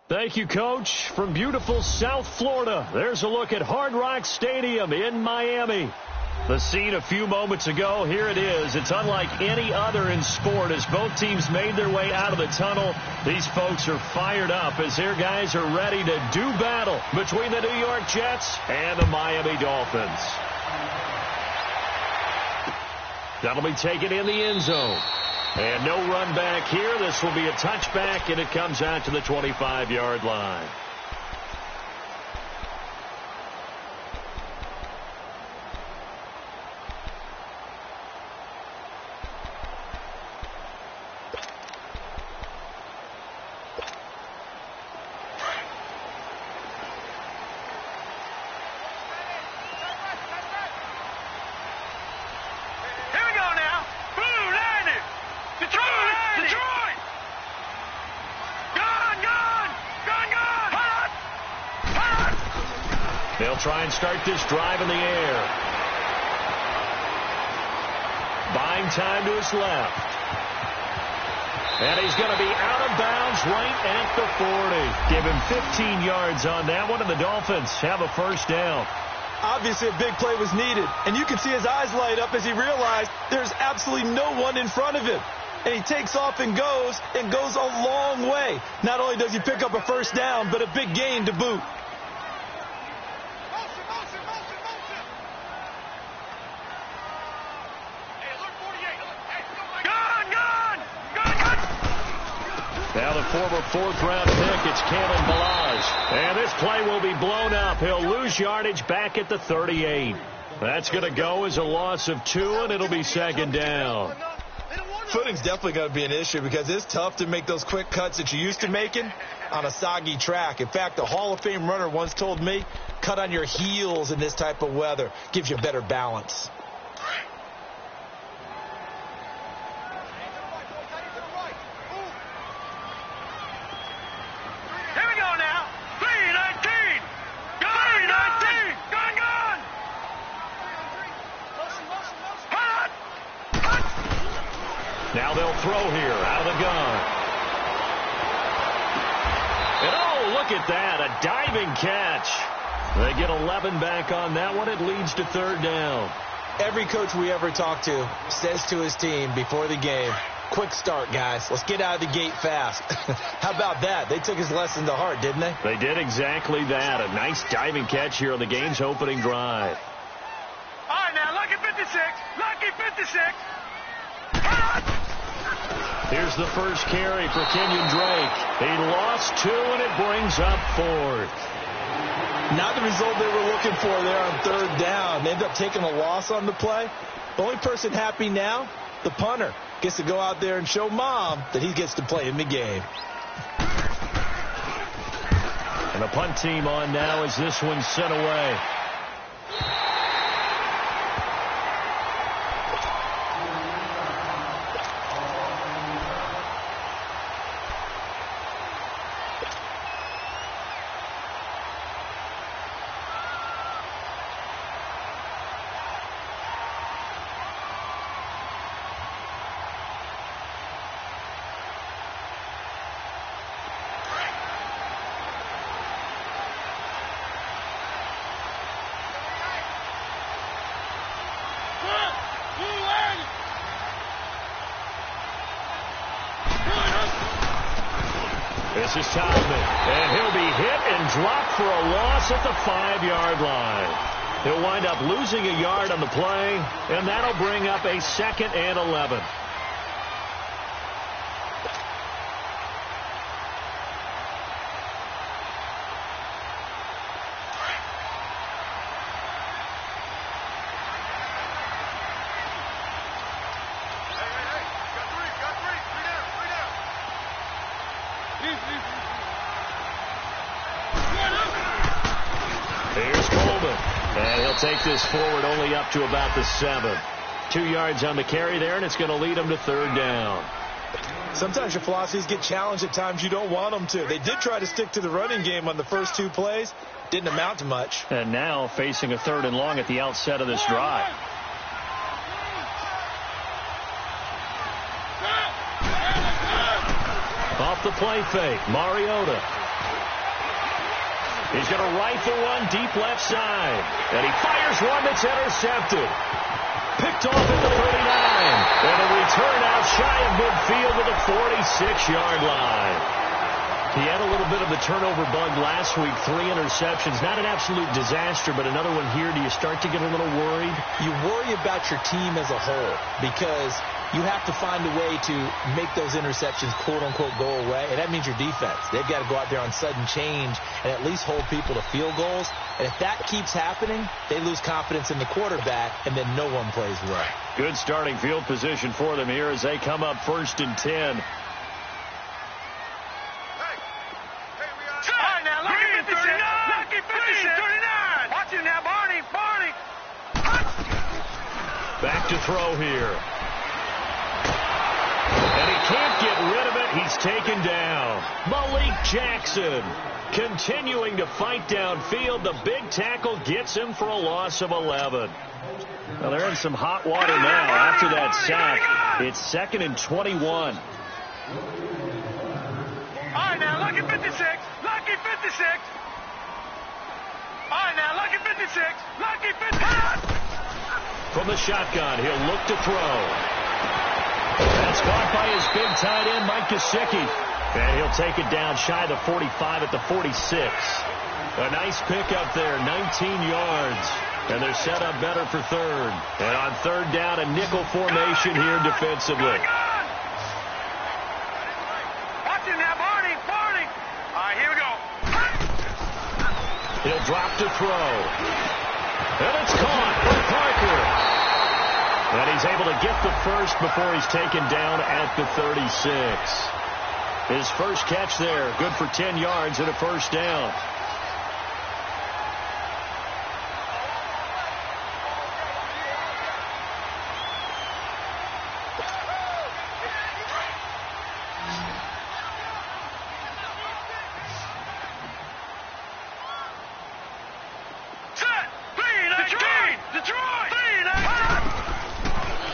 Thank you, Coach. From beautiful South Florida, there's a look at Hard Rock Stadium in Miami. The scene a few moments ago, here it is. It's unlike any other in sport as both teams made their way out of the tunnel. These folks are fired up as their guys are ready to do battle between the New York Jets and the Miami Dolphins. That'll be taken in the end zone. And no run back here. This will be a touchback, and it comes out to the 25-yard line. They'll try and start this drive in the air. Buying time to his left. And he's going to be out of bounds right at the 40. Give him 15 yards on that one, and the Dolphins have a first down. Obviously, a big play was needed, and you can see his eyes light up as he realized there's absolutely no one in front of him. And he takes off and goes a long way. Not only does he pick up a first down, but a big gain to boot. Now the former fourth-round pick, it's Kalen Balazs. And this play will be blown up. He'll lose yardage back at the 38. That's going to go as a loss of 2, and it'll be second down. Footing's definitely going to be an issue because it's tough to make those quick cuts that you're used to making on a soggy track. In fact, a Hall of Fame runner once told me, cut on your heels in this type of weather. Gives you better balance. Now they'll throw here out of the gun. And oh, look at that, a diving catch. They get 11 back on that one. It leads to third down. Every coach we ever talk to says to his team before the game, quick start, guys. Let's get out of the gate fast. How about that? They took his lesson to heart, didn't they? They did exactly that. A nice diving catch here on the game's opening drive. All right, now, lucky 56. Lucky 56. Here's the first carry for Kenyon Drake. He lost 2, and it brings up 4th. Not the result they were looking for there on third down. They ended up taking a loss on the play. The only person happy now, the punter, gets to go out there and show Mom that he gets to play in the game. And the punt team on now as this one's sent away. This is Tallman, and he'll be hit and dropped for a loss at the 5-yard line. He'll wind up losing a yard on the play, and that'll bring up a 2nd and 11. Here's Coleman, and he'll take this forward only up to about the 7. 2 yards on the carry there, and it's going to lead him to third down. Sometimes your philosophies get challenged at times you don't want them to. They did try to stick to the running game on the first 2 plays. Didn't amount to much. And now facing a 3rd and long at the outset of this drive. Off the play fake, Mariota. He's going to rifle one deep left side. And he fires one that's intercepted. Picked off at the 39. And a return out shy of midfield to the 46-yard line. He had a little bit of the turnover bug last week, 3 interceptions. Not an absolute disaster, but another one here. Do you start to get a little worried? You worry about your team as a whole because you have to find a way to make those interceptions, quote-unquote, go away. And that means your defense. They've got to go out there on sudden change and at least hold people to field goals. And if that keeps happening, they lose confidence in the quarterback, and then no one plays well. Good starting field position for them here as they come up 1st and 10. Back to throw here. And he can't get rid of it. He's taken down. Malik Jackson continuing to fight downfield. The big tackle gets him for a loss of 11. Well, they're in some hot water now after that sack. It's 2nd and 21. All right, now, lucky 56. Lucky 56. All right, now, lucky 56. Lucky 56. From the shotgun, he'll look to throw. That's caught by his big tight end, Mike Gesicki. And he'll take it down shy of the 45 at the 46. A nice pickup there, 19 yards. And they're set up better for 3rd. And on 3rd down, a nickel formation here defensively. Watch him now, Barney. Barney. All right, here we go. He'll drop to throw. And it's caught by Parker. And he's able to get the first before he's taken down at the 36. His first catch there, good for 10 yards and a first down.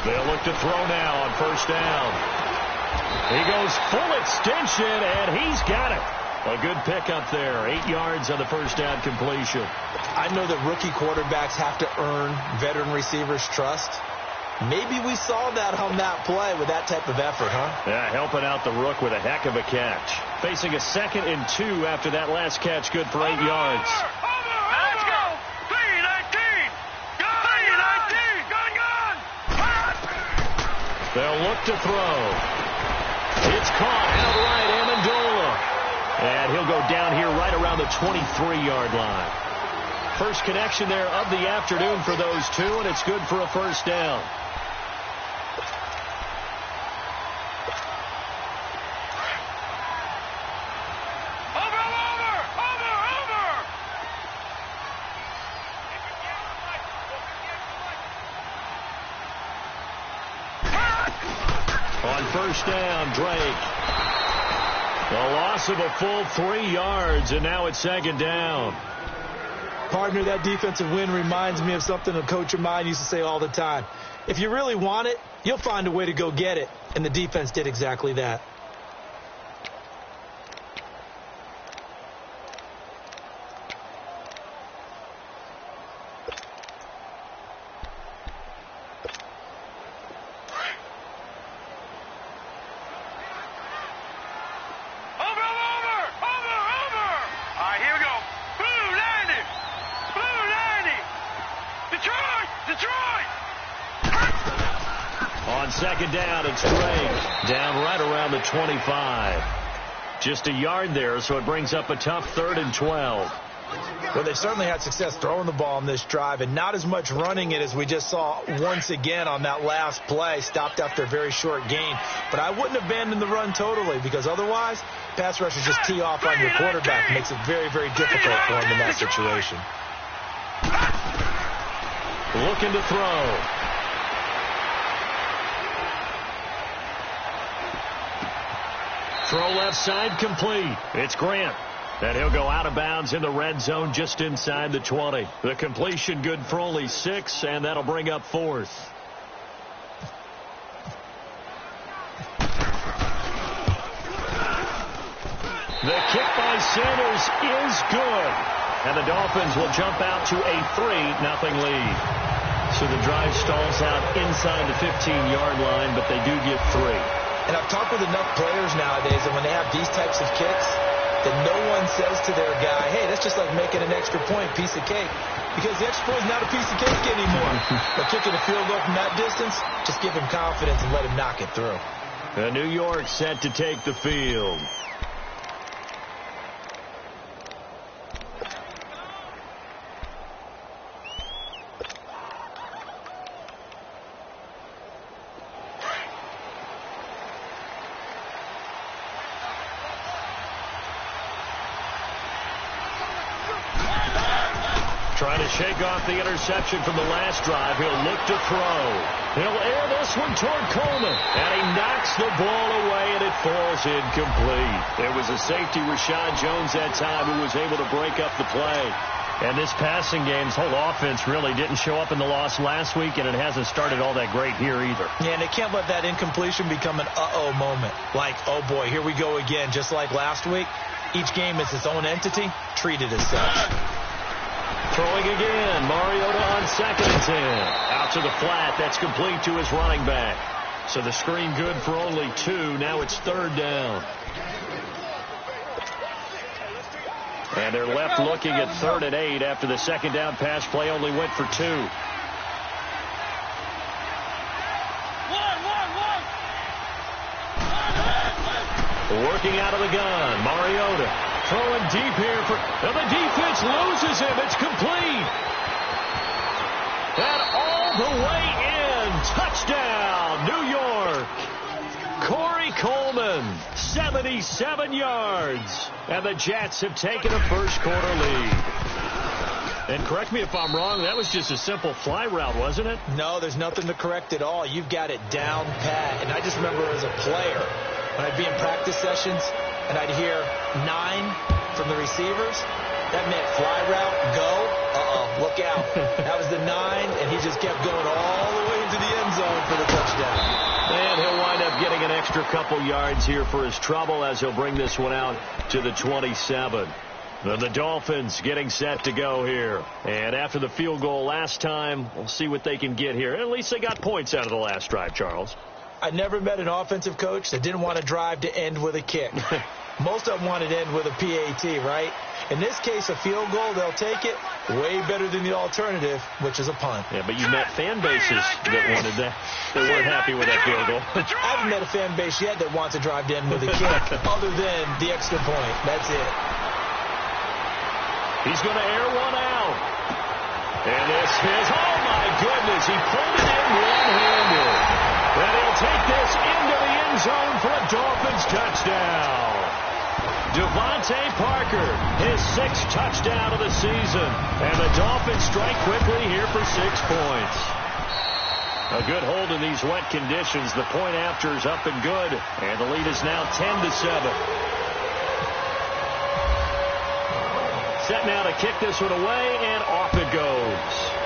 They'll look to throw now on 1st down. He goes full extension, and he's got it. A good pickup there. 8 yards on the first down completion. I know that rookie quarterbacks have to earn veteran receivers' trust. Maybe we saw that on that play with that type of effort, huh? Yeah, helping out the rook with a heck of a catch. Facing a 2nd and 2 after that last catch, good for 8 yards. Let's go. 3-19. 3-19. Gun. They'll look to throw. It's caught outright, Amendola. And he'll go down here right around the 23-yard line. First connection there of the afternoon for those two, and it's good for a first down. On first down, Drake. A loss of a full 3 yards, and now it's 2nd down. Partner, that defensive win reminds me of something a coach of mine used to say all the time. If you really want it, you'll find a way to go get it. And the defense did exactly that. On 2nd down, it's Drake. Down right around the 25. Just a yard there, so it brings up a tough 3rd and 12. Well, they've certainly had success throwing the ball on this drive, and not as much running it as we just saw once again on that last play. Stopped after a very short gain. But I wouldn't abandon the run totally, because otherwise, pass rushers just tee off on your quarterback. It makes it very, very difficult for him in that situation. Looking to throw. Throw left side complete. It's Grant. And he'll go out of bounds in the red zone just inside the 20. The completion good for only 6, and that'll bring up 4th. The kick by Sanders is good. And the Dolphins will jump out to a 3-0 lead. So the drive stalls out inside the 15-yard line, but they do get 3. And I've talked with enough players nowadays that when they have these types of kicks, that no one says to their guy, hey, that's just like making an extra point, piece of cake. Because the extra point is not a piece of cake anymore. But kicking a field goal from that distance, just give him confidence and let him knock it through. And New York set to take the field. Trying to shake off the interception from the last drive. He'll look to throw. He'll air this one toward Coleman. And he knocks the ball away, and it falls incomplete. There was a safety, Rashad Jones, that time, who was able to break up the play. And this passing game's whole offense really didn't show up in the loss last week, and it hasn't started all that great here either. Yeah, and they can't let that incompletion become an uh-oh moment. Like, oh, boy, here we go again, just like last week. Each game is its own entity, treated as such. Throwing again. Mariota on 2nd and 10. Out to the flat. That's complete to his running back. So the screen good for only 2. Now it's 3rd down. And they're left looking at 3rd and 8 after the 2nd down pass play only went for 2. Working out of the gun. Mariota. Throwing deep here and the defense loses him. It's complete. And all the way in. Touchdown, New York. Corey Coleman, 77 yards. And the Jets have taken a first-quarter lead. And correct me if I'm wrong, that was just a simple fly route, wasn't it? No, there's nothing to correct at all. You've got it down pat. And I just remember as a player, when I'd be in practice sessions, and I'd hear 9 from the receivers. That meant fly route, go. Look out. That was the 9, and he just kept going all the way into the end zone for the touchdown. And he'll wind up getting an extra couple yards here for his trouble as he'll bring this one out to the 27. The Dolphins getting set to go here. And after the field goal last time, we'll see what they can get here. At least they got points out of the last drive, Charles. I never met an offensive coach that didn't want to drive to end with a kick. Most of them wanted to end with a PAT, right? In this case, a field goal, they'll take it. Way better than the alternative, which is a punt. Yeah, but you met fan bases that wanted that. They weren't happy with that field goal. I haven't met a fan base yet that wants to drive to end with a kick, other than the extra point. That's it. He's going to air one out. And this is, oh my goodness, he pulled it in one-handed. And he'll take this into the end zone for a Dolphins touchdown. Devontae Parker, his 6th touchdown of the season. And the Dolphins strike quickly here for 6 points. A good hold in these wet conditions. The point after is up and good. And the lead is now 10-7. Set now to kick this one away, and off it goes.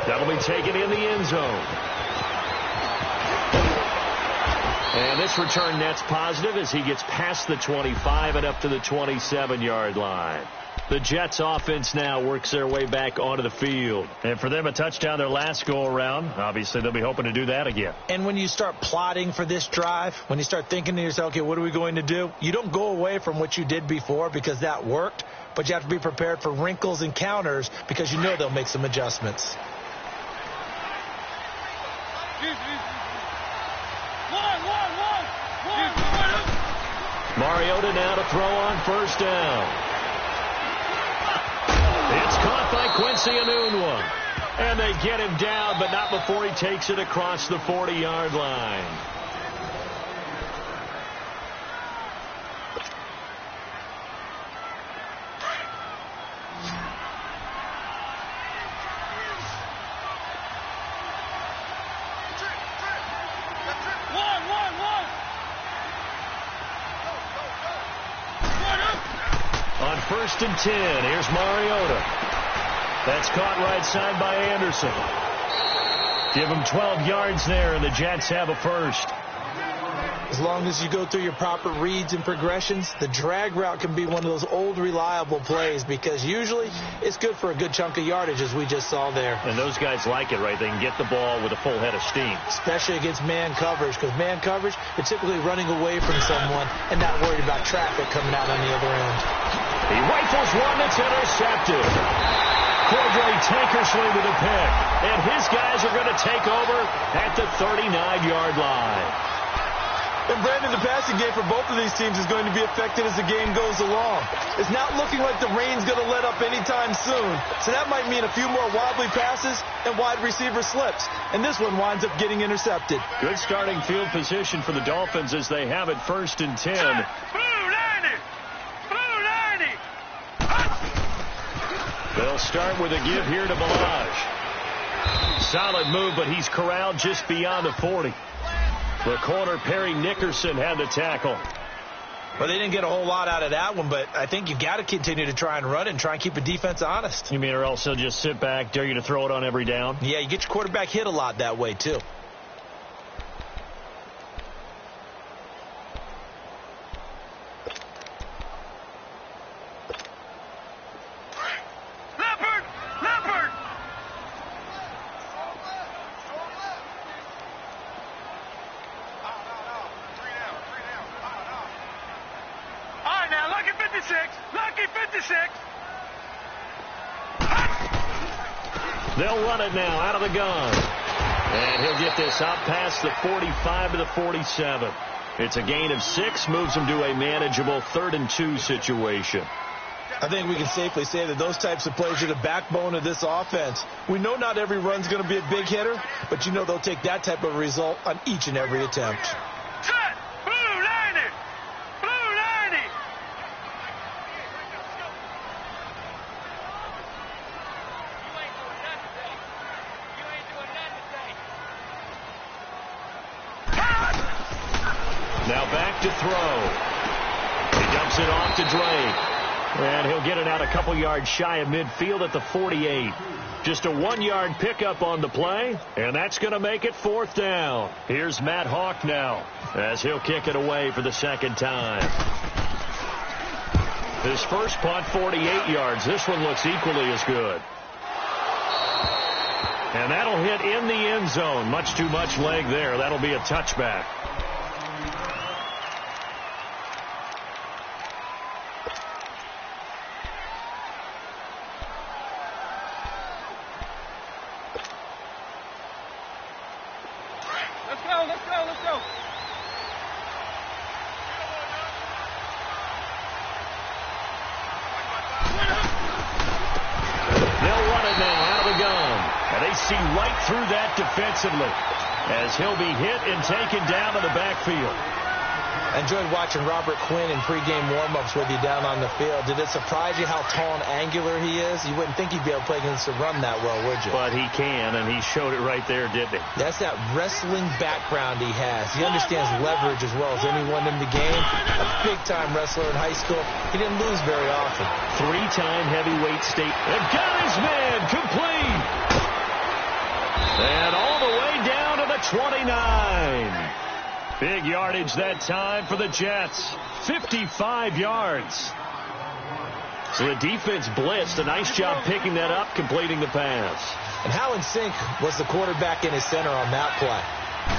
That'll be taken in the end zone. And this return net's positive as he gets past the 25 and up to the 27-yard line. The Jets offense now works their way back onto the field. And for them, a touchdown their last go-around. Obviously, they'll be hoping to do that again. And when you start plotting for this drive, when you start thinking to yourself, okay, what are we going to do? You don't go away from what you did before because that worked, but you have to be prepared for wrinkles and counters because you know they'll make some adjustments. Mariota now to throw on 1st down. It's caught by Quincy Enunwa. And they get him down, but not before he takes it across the 40-yard line. On 1st and 10, here's Mariota. That's caught right side by Anderson. Give him 12 yards there, and the Jets have a first. As long as you go through your proper reads and progressions, the drag route can be one of those old reliable plays because usually it's good for a good chunk of yardage, as we just saw there. And those guys like it, right? They can get the ball with a full head of steam. Especially against man coverage, because man coverage, they're typically running away from someone and not worried about traffic coming out on the other end. He rifles one that's intercepted. Cordray Tankersley with a pick. And his guys are going to take over at the 39-yard line. And Brandon, the passing game for both of these teams is going to be affected as the game goes along. It's not looking like the rain's going to let up anytime soon. So that might mean a few more wobbly passes and wide receiver slips. And this one winds up getting intercepted. Good starting field position for the Dolphins as they have it 1st and 10. They'll start with a give here to Balaj. Solid move, but he's corralled just beyond the 40. The corner, Perry Nickerson, had the tackle. Well, they didn't get a whole lot out of that one, but I think you've got to continue to try and run it and try and keep the defense honest. You mean, or else they'll just sit back, dare you to throw it on every down? Yeah, you get your quarterback hit a lot that way, too. They'll run it now out of the gun. And he'll get this out past the 45 to the 47. It's a gain of 6, moves him to a manageable 3rd and 2 situation. I think we can safely say that those types of plays are the backbone of this offense. We know not every run's going to be a big hitter, but you know they'll take that type of result on each and every attempt. Set! Blue 90! Blue 90! Now back to throw. He dumps it off to Drake. And he'll get it out a couple yards shy of midfield at the 48. Just a 1-yard pickup on the play, and that's going to make it 4th down. Here's Matt Hawk now as he'll kick it away for the 2nd time. His first punt, 48 yards. This one looks equally as good. And that'll hit in the end zone. Much too much leg there. That'll be a touchback. Let's go. They'll run it now out of the gun. And they see right through that defensively as he'll be hit and taken down to the backfield. I enjoyed watching Robert Quinn in pregame warm-ups with you down on the field. Did it surprise you how tall and angular he is? You wouldn't think he'd be able to play against the run that well, would you? But he can, and he showed it right there, didn't he? That's that wrestling background he has. He understands leverage as well as anyone in the game. A big-time wrestler in high school. He didn't lose very often. 3-time heavyweight state. And got his man complete. And all the way down to the 29. Big yardage that time for the Jets. 55 yards. So the defense blitzed. A nice job picking that up, completing the pass. And how in sync was the quarterback and his center on that play?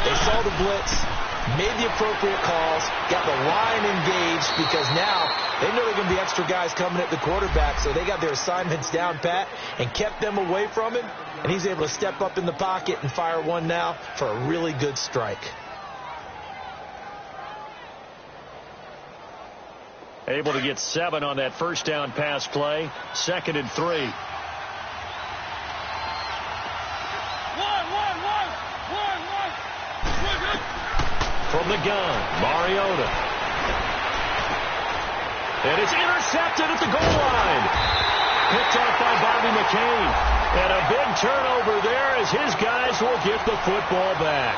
They saw the blitz, made the appropriate calls, got the line engaged because now they know they're going to be extra guys coming at the quarterback, so they got their assignments down pat and kept them away from him, and he's able to step up in the pocket and fire one now for a really good strike. Able to get 7 on that first down pass play. 2nd and 3. One. From the gun, Mariota. And it's intercepted at the goal line. Picked off by Bobby McCain. And a big turnover there as his guys will get the football back.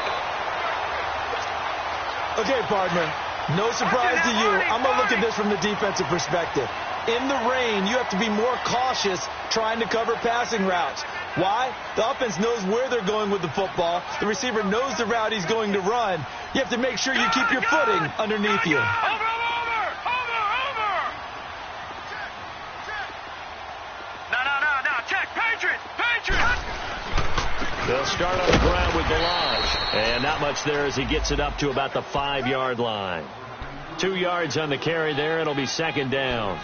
Okay, partner. No surprise to you. I'm going to look at this from the defensive perspective. In the rain, you have to be more cautious trying to cover passing routes. Why? The offense knows where they're going with the football. The receiver knows the route he's going to run. You have to make sure you keep your footing underneath you. Over! No, check, Patriot! They'll start on the ground with Balaj. And not much there as he gets it up to about the 5-yard line. 2 yards on the carry there. It'll be second down.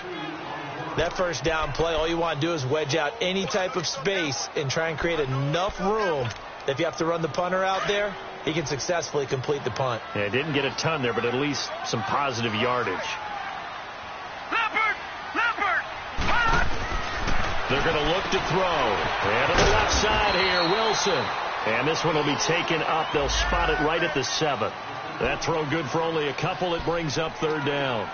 That first down play, all you want to do is wedge out any type of space and try and create enough room that if you have to run the punter out there, he can successfully complete the punt. Yeah, didn't get a ton there, but at least some positive yardage. Leopard! They're going to look to throw. And on the left side here, Wilson. And this one will be taken up. They'll spot it right at the 7. That throw good for only a couple. It brings up third down.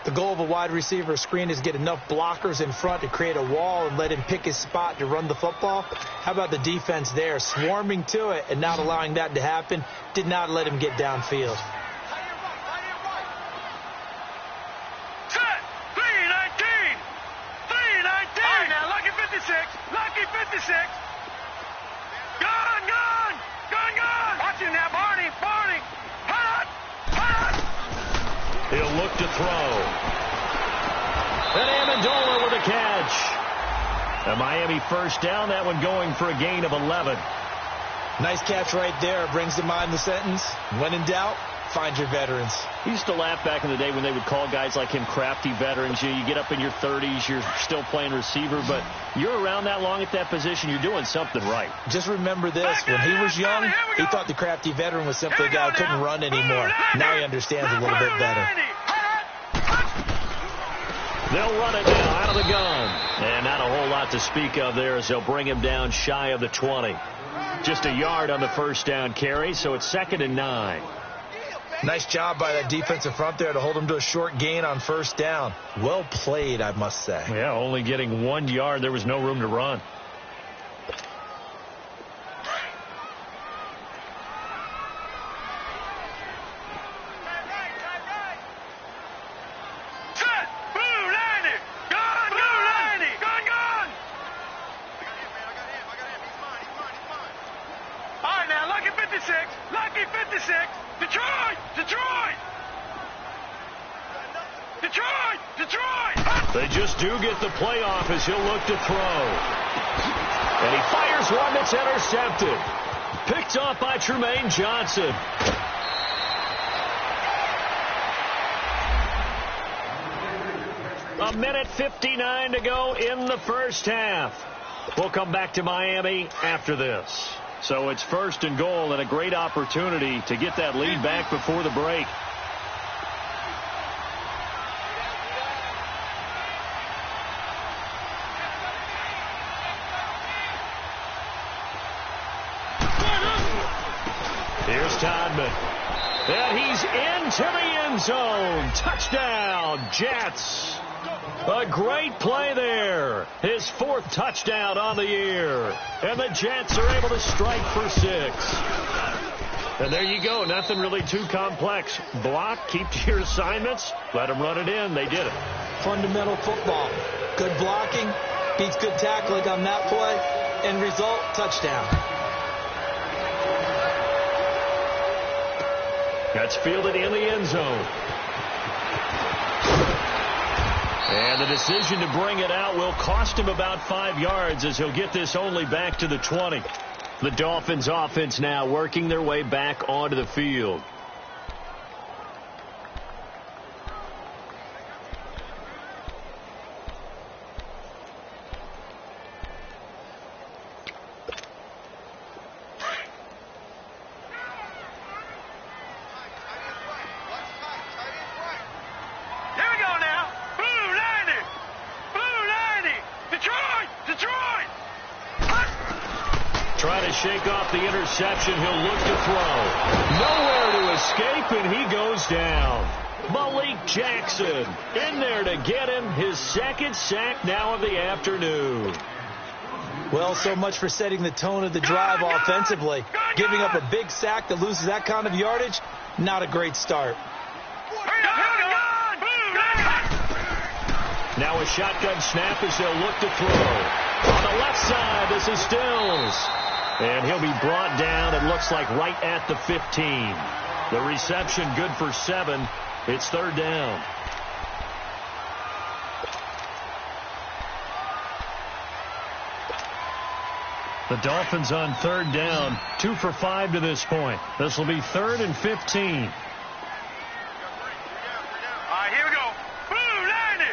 The goal of a wide receiver screen is get enough blockers in front to create a wall and let him pick his spot to run the football. How about the defense there, swarming to it and not allowing that to happen? Did not let him get downfield. Set! 319! All right, now, lucky 56! Gun! Watch him now, Barney! Hot! He'll look to throw. And Amendola with a catch. A Miami first down, that one going for a gain of 11. Nice catch right there. Brings to mind the sentence, when in doubt, find your veterans. He used to laugh back in the day when they would call guys like him crafty veterans. You get up in your 30s, you're still playing receiver, but you're around that long at that position, you're doing something right. Just remember this, when he was young, he thought the crafty veteran was simply a guy who couldn't run anymore. Now he understands a little bit better. They'll run it now out of the gun. And not a whole lot to speak of there as they'll bring him down shy of the 20. Just a yard on the first down carry, so it's 2nd and 9. Nice job by that defensive front there to hold him to a short gain on first down. Well played, I must say. Yeah, only getting 1 yard. There was no room to run. Set! Blue 90! Gun! All right, now, lucky 56! Detroit! They just do get the playoff as he'll look to throw. And he fires one that's intercepted. Picked off by Tremaine Johnson. A minute 59 to go in the first half. We'll come back to Miami after this. So it's 1st and goal and a great opportunity to get that lead back before the break. Here's Todman. And he's into the end zone. Touchdown, Jets. A great play there. His 4th touchdown on the year. And the Jets are able to strike for 6. And there you go. Nothing really too complex. Block, keep to your assignments, let them run it in. They did it. Fundamental football. Good blocking beats good tackling on that play. End result, touchdown. That's fielded in the end zone. And the decision to bring it out will cost him about 5 yards as he'll get this only back to the 20. The Dolphins offense now working their way back onto the field. Shake off the interception. He'll look to throw. Nowhere to escape, and he goes down. Malik Jackson in there to get him his 2nd sack now of the afternoon. Well, so much for setting the tone of the drive offensively. Giving up a big sack that loses that kind of yardage, not a great start. Now a shotgun snap as they'll look to throw. On the left side, this is Stills. And he'll be brought down, it looks like, right at the 15. The reception good for 7. It's third down. The Dolphins on third down, 2 for 5 to this point. This will be 3rd and 15. All right, here we go. Blue 90.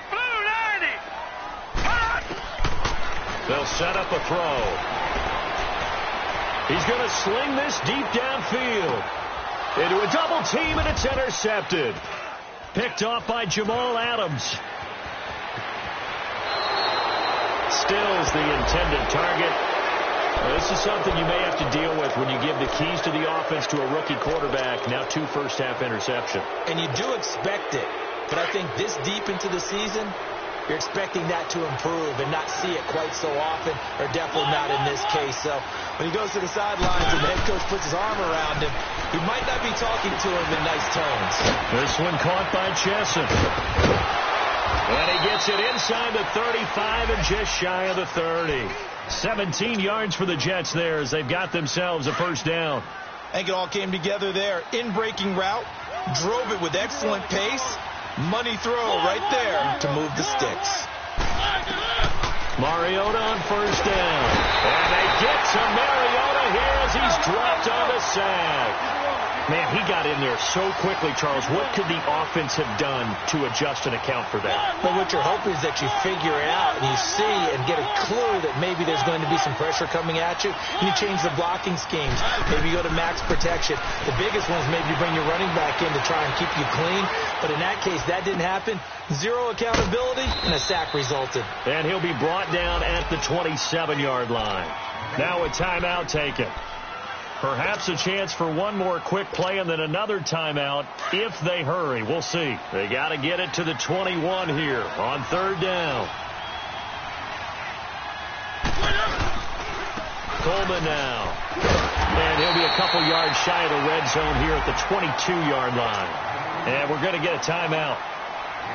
Blue 90. Hot. They'll set up a throw. He's going to sling this deep downfield. Into a double team, and it's intercepted. Picked off by Jamal Adams. Stills the intended target. Well, this is something you may have to deal with when you give the keys to the offense to a rookie quarterback. Now 2 first-half interception. And you do expect it. But I think this deep into the season, you're expecting that to improve and not see it quite so often, or definitely not in this case. So when he goes to the sidelines and the head coach puts his arm around him, he might not be talking to him in nice tones. This one caught by Chesson. And he gets it inside the 35 and just shy of the 30. 17 yards for the Jets there as they've got themselves a first down. I think it all came together there. In-breaking route, drove it with excellent pace. Money throw right there to move the sticks. Mariota on first down. And they get to Mariota here as he's dropped on the sack. Man, he got in there so quickly, Charles. What could the offense have done to adjust and account for that? Well, what you're hoping is that you figure it out and you see and get a clue that maybe there's going to be some pressure coming at you. And you change the blocking schemes. Maybe you go to max protection. The biggest one is maybe you bring your running back in to try and keep you clean. But in that case, that didn't happen. 0 accountability, and a sack resulted. And he'll be brought down at the 27-yard line. Now a timeout taken. Perhaps a chance for one more quick play and then another timeout if they hurry. We'll see. They got to get it to the 21 here on third down. Coleman now. And he'll be a couple yards shy of the red zone here at the 22-yard line. And we're going to get a timeout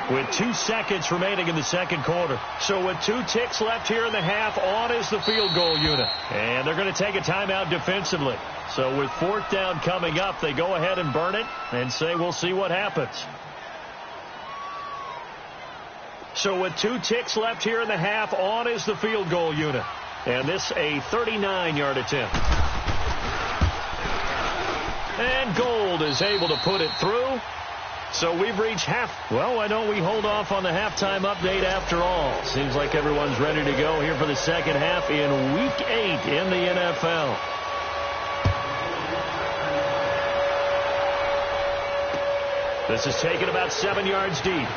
with 2 seconds remaining in the second quarter. So with 2 ticks left here in the half, on is the field goal unit. And they're going to take a timeout defensively. So with 4th down coming up, they go ahead and burn it and say we'll see what happens. So with 2 ticks left here in the half, on is the field goal unit. And this a 39-yard attempt. And Gold is able to put it through. So we've reached half. Well, why don't we hold off on the halftime update after all? Seems like everyone's ready to go here for the second half in Week 8 in the NFL. This is taken about 7 yards deep.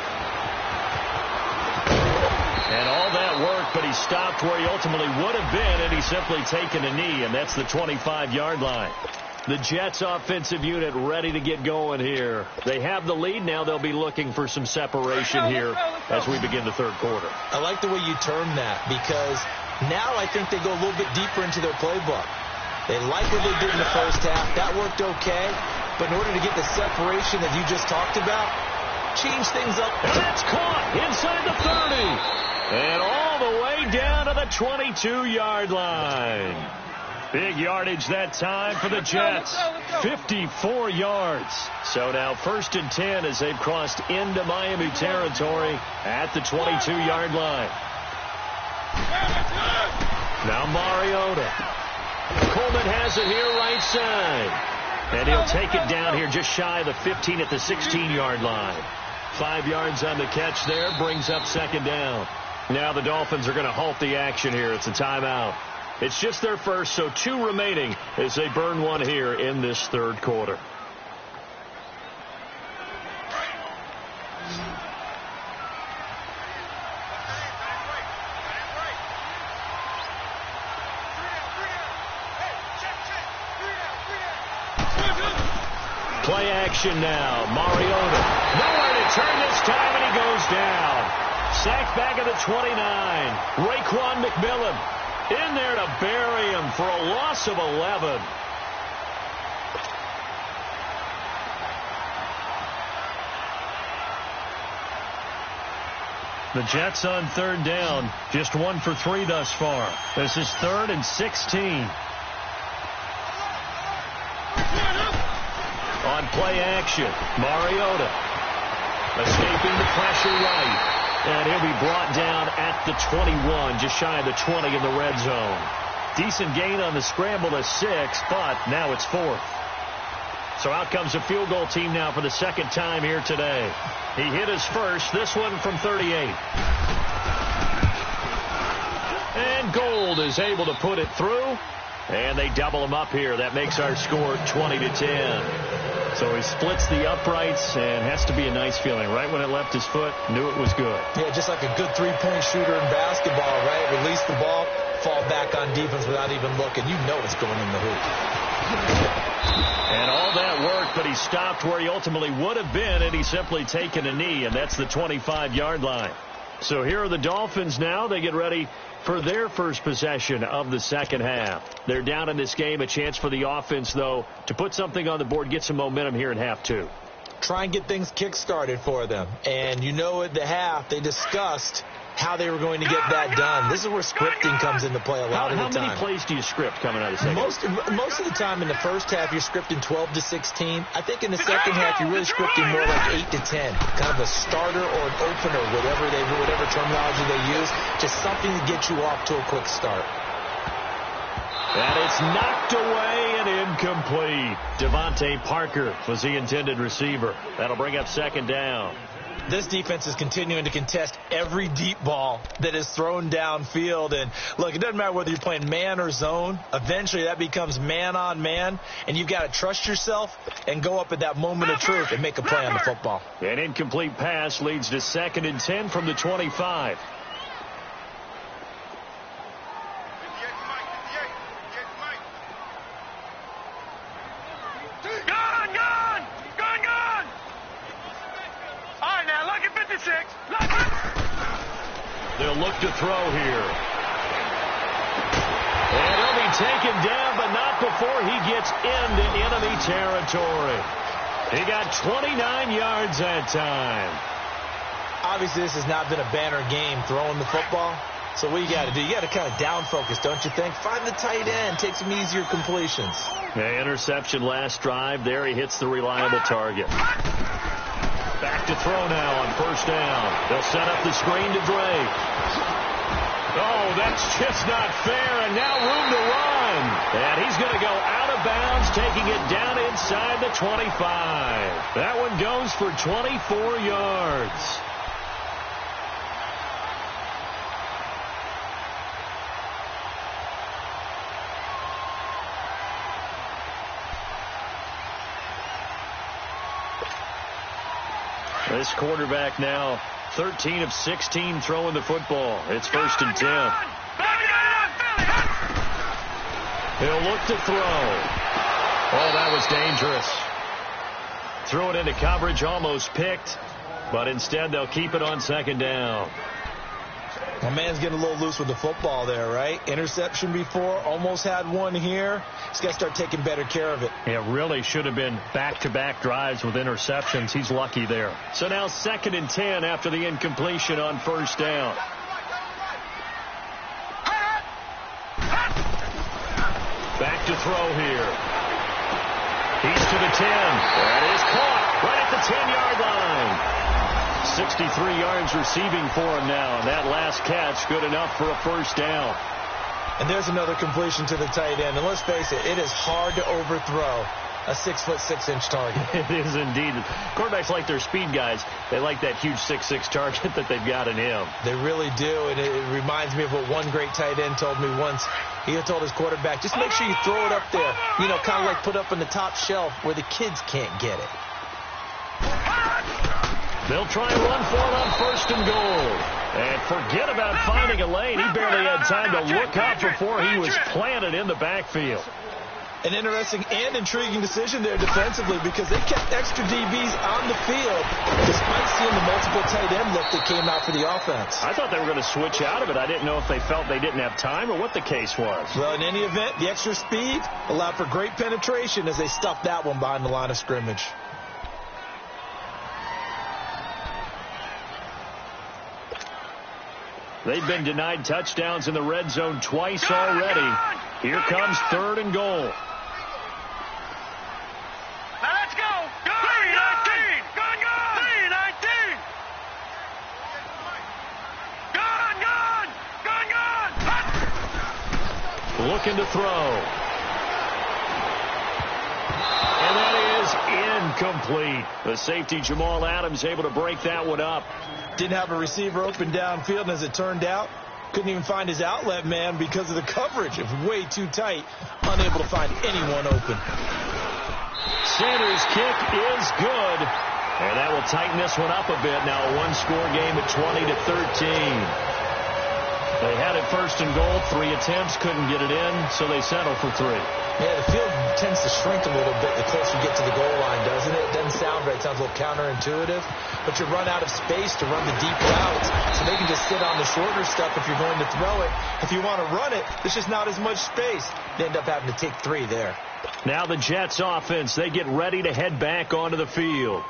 And all that work, but he stopped where he ultimately would have been, and he's simply taken a knee, and that's the 25-yard line. The Jets offensive unit ready to get going here. They have the lead. Now they'll be looking for some separation here as we begin the third quarter. I like the way you term that because now I think they go a little bit deeper into their playbook. They like what they did in the first half. That worked okay. But in order to get the separation that you just talked about, change things up. And that's caught inside the 30. And all the way down to the 22-yard line. Big yardage that time for the Jets. 54 yards. So now 1st and 10 as they've crossed into Miami territory at the 22-yard line. Now Mariota. Coleman has it here right side. And he'll take it down here just shy of the 15 at the 16-yard line. 5 yards on the catch there. Brings up second down. Now the Dolphins are going to halt the action here. It's a timeout. It's just their first, so 2 remaining as they burn one here in this third quarter. Play action now. Mariota. Nowhere to turn this time, and he goes down. Sacked back at the 29. Raekwon McMillan in there to bury him for a loss of 11. The Jets on third down, just 1 for 3 thus far. This is 3rd and 16. On play action, Mariota escaping the pressure right. And he'll be brought down at the 21, just shy of the 20 in the red zone. Decent gain on the scramble to 6, but now it's 4th. So out comes a field goal team now for the second time here today. He hit his first, this one from 38. And Gold is able to put it through. And they double him up here. That makes our score 20-10. So he splits the uprights, and has to be a nice feeling. Right when it left his foot, knew it was good. Yeah, just like a good three-point shooter in basketball, right? Release the ball, fall back on defense without even looking. You know it's going in the hoop. And all that work, but he stopped where he ultimately would have been, and he's simply taken a knee, and that's the 25-yard line. So here are the Dolphins now. They get ready for their first possession of the second half. They're down in this game. A chance for the offense, though, to put something on the board, get some momentum here in half 2. Try and get things kick-started for them. And you know at the half, they discussed how they were going to get that done. This is where scripting comes into play a lot of the time. How many plays do you script coming out of the second? Most of the time in the first half, you're scripting 12 to 16. I think in the second half, you're really scripting more like 8 to 10. Kind of a starter or an opener, whatever terminology they use. Just something to get you off to a quick start. And it's knocked away and incomplete. Devontae Parker was the intended receiver. That'll bring up second down. This defense is continuing to contest every deep ball that is thrown downfield. And, look, it doesn't matter whether you're playing man or zone. Eventually, that becomes man on man. And you've got to trust yourself and go up at that moment of truth and make a play on the football. An incomplete pass leads to 2nd and 10 from the 25. They'll look to throw here. And he'll be taken down, but not before he gets into enemy territory. He got 29 yards that time. Obviously, this has not been a banner game throwing the football. So what you got to do, you got to kind of down focus, don't you think? Find the tight end, take some easier completions. Yeah, interception last drive. There he hits the reliable target. Back to throw now on first down. They'll set up the screen to Drake. Oh, that's just not fair, and now room to run. And he's going to go out of bounds, taking it down inside the 25. That one goes for 24 yards. This quarterback now 13 of 16 throwing the football. It's 1st and 10. He'll look to throw. Oh, that was dangerous. Threw it into coverage, almost picked, but instead they'll keep it on 2nd down. My man's getting a little loose with the football there, right? Interception before, almost had one here. He's got to start taking better care of it. It really should have been back-to-back drives with interceptions. He's lucky there. So now 2nd and 10 after the incompletion on first down. Back to throw here. He's to the 10. That is caught right at the 10-yard line. 63 yards receiving for him now, and that last catch good enough for a first down. And there's another completion to the tight end. And let's face it, it is hard to overthrow a 6'6" target. It is indeed. Quarterbacks like their speed guys. They like that huge 6'6" target that they've got in him. They really do, and it reminds me of what one great tight end told me once. He had told his quarterback, just make sure you throw it up there, you know, kind of like put up on the top shelf where the kids can't get it. They'll try and run for it on 1st and goal. And forget about finding a lane. He barely had time to look up before he was planted in the backfield. An interesting and intriguing decision there defensively because they kept extra DBs on the field despite seeing the multiple tight end look that came out for the offense. I thought they were going to switch out of it. I didn't know if they felt they didn't have time or what the case was. Well, in any event, the extra speed allowed for great penetration as they stuffed that one behind the line of scrimmage. They've been denied touchdowns in the red zone twice already. Here comes 3rd and goal. Now let's go. looking to throw. And that is incomplete. The safety, Jamal Adams, able to break that one up. Didn't have a receiver open downfield, and as it turned out, couldn't even find his outlet man because of the coverage. It was way too tight, unable to find anyone open. Sanders' kick is good. And that will tighten this one up a bit. Now a one-score game at 20-13. They had it first and goal. 3 attempts, couldn't get it in, so they settle for 3. Yeah, the field tends to shrink a little bit the closer you get to the goal line, doesn't it? It doesn't sound right. It sounds a little counterintuitive. But you run out of space to run the deep routes, so they can just sit on the shorter stuff if you're going to throw it. If you want to run it, there's just not as much space. They end up having to take 3 there. Now the Jets offense, they get ready to head back onto the field.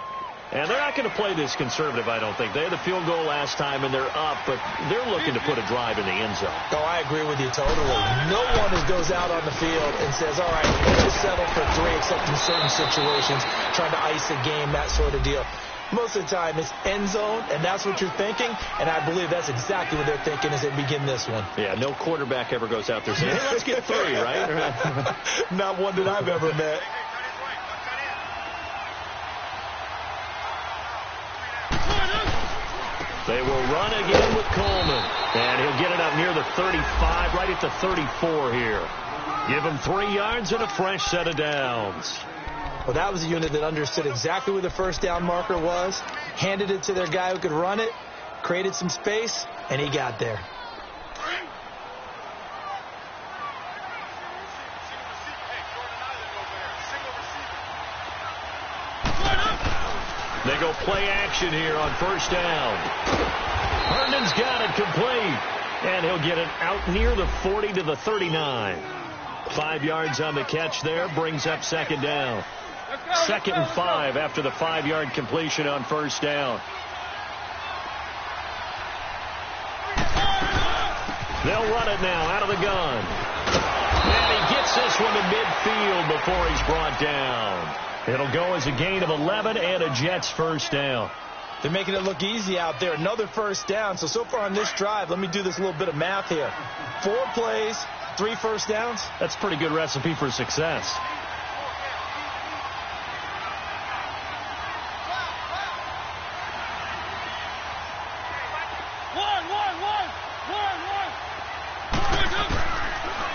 And they're not going to play this conservative, I don't think. They had the field goal last time, and they're up, but they're looking to put a drive in the end zone. Oh, I agree with you totally. No one goes out on the field and says, all right, let's just settle for 3, except in certain situations, trying to ice a game, that sort of deal. Most of the time, it's end zone, and that's what you're thinking, and I believe that's exactly what they're thinking as they begin this one. Yeah, no quarterback ever goes out there saying, hey, let's get 3, right? Not one that I've ever met. They will run again with Coleman. And he'll get it up near the 35, right at the 34 here. Give him 3 yards and a fresh set of downs. Well, that was a unit that understood exactly where the first down marker was, handed it to their guy who could run it, created some space, and he got there. They go play action here on first down. Herndon's got it complete. And he'll get it out near the 40 to the 39. 5 yards on the catch there. Brings up second down. 2nd and 5 after the 5-yard completion on first down. They'll run it now out of the gun. And he gets this one to midfield before he's brought down. It'll go as a gain of 11 and a Jets first down. They're making it look easy out there. Another first down. So far on this drive, let me do this little bit of math here. 4 plays, 3 first downs. That's a pretty good recipe for success.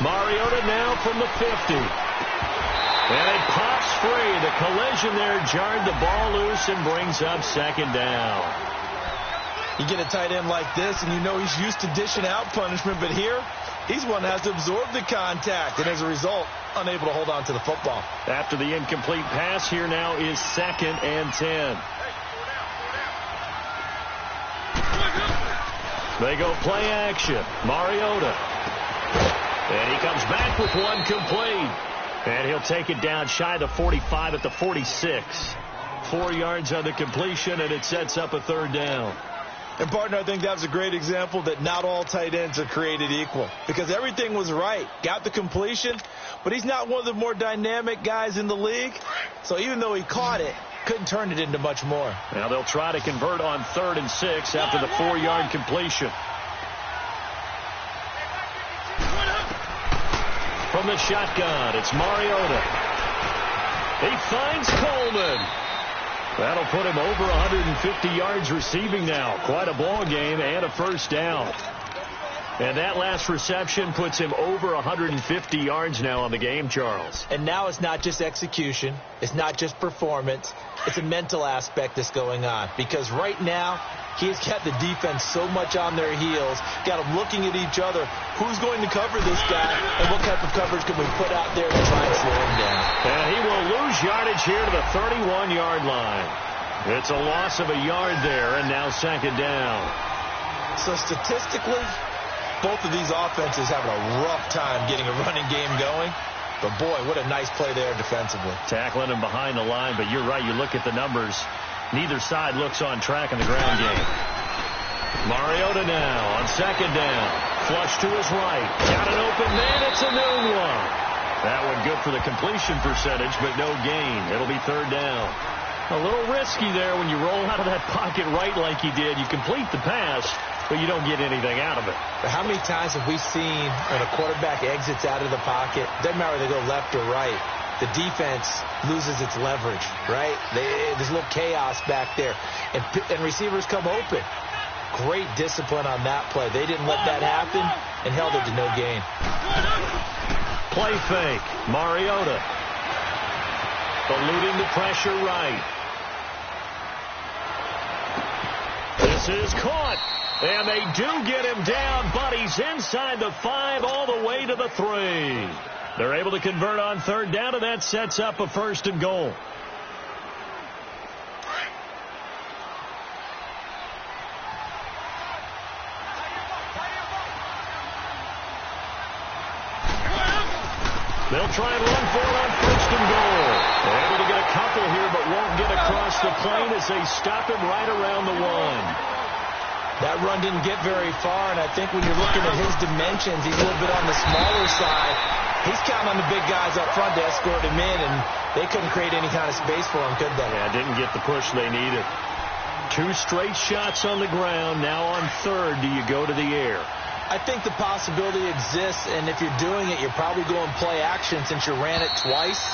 Mariota now from the 50. And it pops free. The collision there jarred the ball loose and brings up second down. You get a tight end like this, and you know he's used to dishing out punishment, but here, he's one that has to absorb the contact, and as a result, unable to hold on to the football. After the incomplete pass, here now is 2nd and 10. They go play action. Mariota. And he comes back with one complete. And he'll take it down shy of the 45 at the 46. 4 yards on the completion, and it sets up a 3rd down. And, partner, I think that was a great example that not all tight ends are created equal. Because everything was right. Got the completion, but he's not one of the more dynamic guys in the league. So even though he caught it, couldn't turn it into much more. Now they'll try to convert on 3rd and 6 after the 4-yard completion. From the shotgun, it's Mariota. He finds Coleman. That'll put him over 150 yards receiving now. Quite a ball game and a first down. And that last reception puts him over 150 yards now on the game, Charles. And now it's not just execution. It's not just performance. It's a mental aspect that's going on. Because right now, he's got the defense so much on their heels, got them looking at each other. Who's going to cover this guy, and what type of coverage can we put out there to try and slow him down? And he will lose yardage here to the 31-yard line. It's a loss of a yard there, and now 2nd down. So statistically, both of these offenses having a rough time getting a running game going. But, boy, what a nice play there defensively. Tackling him behind the line, but you're right. You look at the numbers. Neither side looks on track in the ground game. Mariota now on 2nd down. Flush to his right. Got an open man. It's a noon one. That one good for the completion percentage, but no gain. It'll be 3rd down. A little risky there when you roll out of that pocket right like he did. You complete the pass, but you don't get anything out of it. But how many times have we seen when a quarterback exits out of the pocket, doesn't matter whether they go left or right, the defense loses its leverage, right? There's a little chaos back there, and receivers come open. Great discipline on that play. They didn't let that happen and held it to no gain. Play fake. Mariota. Eluding the pressure right. This is caught. And they do get him down, but he's inside the 5 all the way to the 3. They're able to convert on third down, and that sets up a 1st and goal. They'll try and run for it on 1st and goal. They're able to get a couple here, but won't get across the plane as they stop him right around the 1. That run didn't get very far, and I think when you're looking at his dimensions, he's a little bit on the smaller side. He's counting on the big guys up front to escort him in, and they couldn't create any kind of space for him, could they? Yeah, didn't get the push they needed. 2 straight shots on the ground. Now on third, do you go to the air? I think the possibility exists, and if you're doing it, you're probably going play action since you ran it twice.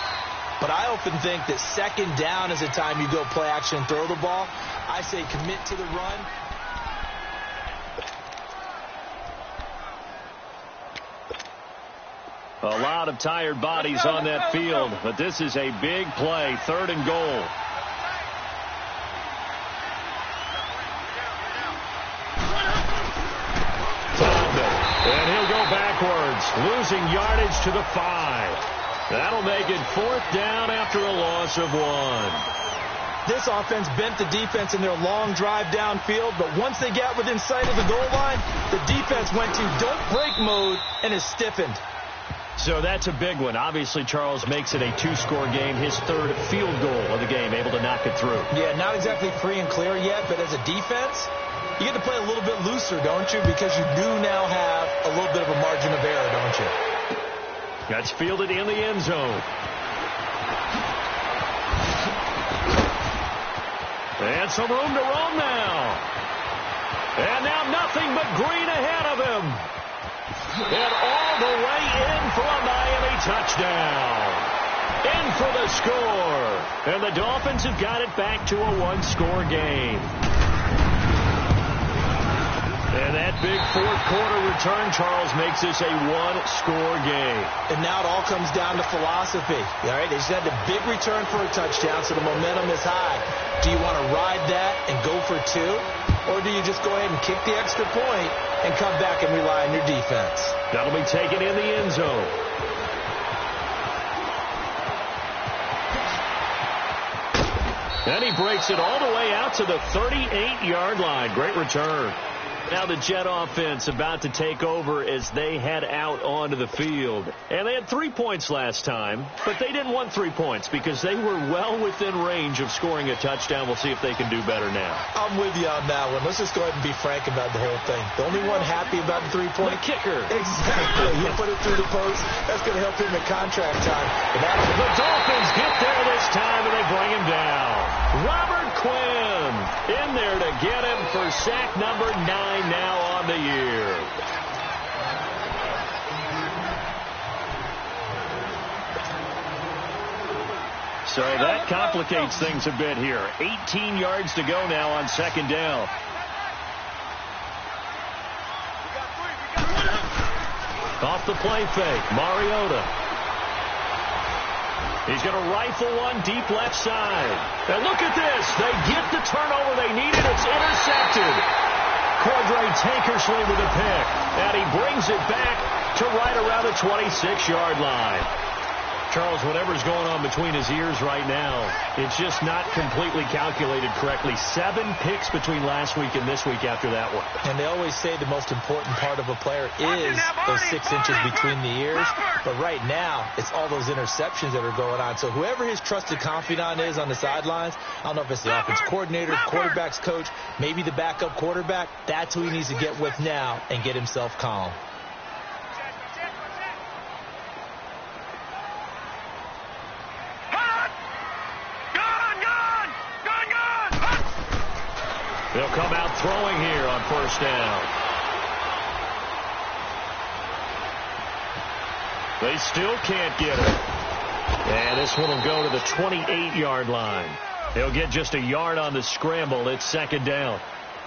But I often think that 2nd down is the time you go play action and throw the ball. I say commit to the run. A lot of tired bodies on that field, but this is a big play, 3rd and goal. And he'll go backwards, losing yardage to the 5. That'll make it 4th down after a loss of 1. This offense bent the defense in their long drive downfield, but once they got within sight of the goal line, the defense went to don't break mode and is stiffened. So that's a big one. Obviously, Charles makes it a 2-score game, his 3rd field goal of the game, able to knock it through. Yeah, not exactly free and clear yet, but as a defense, you get to play a little bit looser, don't you? Because you do now have a little bit of a margin of error, don't you? That's fielded in the end zone. And some room to roam now. And now nothing but green ahead of him. And all the way in for a Miami touchdown. In for the score. And the Dolphins have got it back to a 1-score game. And that big 4th quarter return, Charles, makes this a 1-score game. And now it all comes down to philosophy. All right, they just had the big return for a touchdown, so the momentum is high. Do you want to ride that and go for 2? Or do you just go ahead and kick the extra point and come back and rely on your defense? That'll be taken in the end zone. And he breaks it all the way out to the 38-yard line. Great return. Now the Jet offense about to take over as they head out onto the field. And they had 3 points last time, but they didn't want 3 points because they were well within range of scoring a touchdown. We'll see if they can do better now. I'm with you on that one. Let's just go ahead and be frank about the whole thing. The only one happy about the 3-point the kicker. Exactly. You put it through the post. That's going to help him in contract time. The Dolphins get there this time, and they bring him down. Robert Quinn in there to get him for sack number 9 now on the year. So that complicates things a bit here. 18 yards to go now on 2nd down. Off the play fake, Mariota. He's going to rifle one deep left side. And look at this. They get the turnover they needed. It's intercepted. Cordray Tankersley with a pick. And he brings it back to right around the 26-yard line. Charles, whatever's going on between his ears right now, it's just not completely calculated correctly. 7 picks between last week and this week after that one. And they always say the most important part of a player is those 6 inches between the ears. But right now, it's all those interceptions that are going on. So whoever his trusted confidant is on the sidelines, I don't know if it's the offense coordinator, quarterback's coach, maybe the backup quarterback, that's who he needs to get with now and get himself calm. They'll come out throwing here on first down. They still can't get it. And this one will go to the 28-yard line. They'll get just a yard on the scramble. It's second down.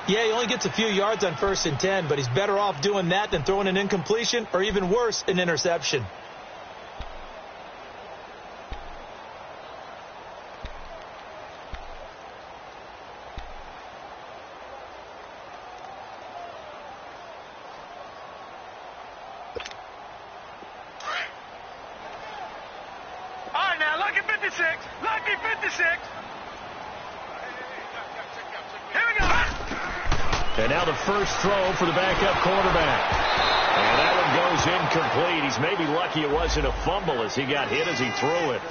Yeah, he only gets a few yards on 1st and 10, but he's better off doing that than throwing an incompletion or even worse, an interception. And now the first throw for the backup quarterback. And that one goes incomplete. He's maybe lucky it wasn't a fumble as he got hit as he threw it.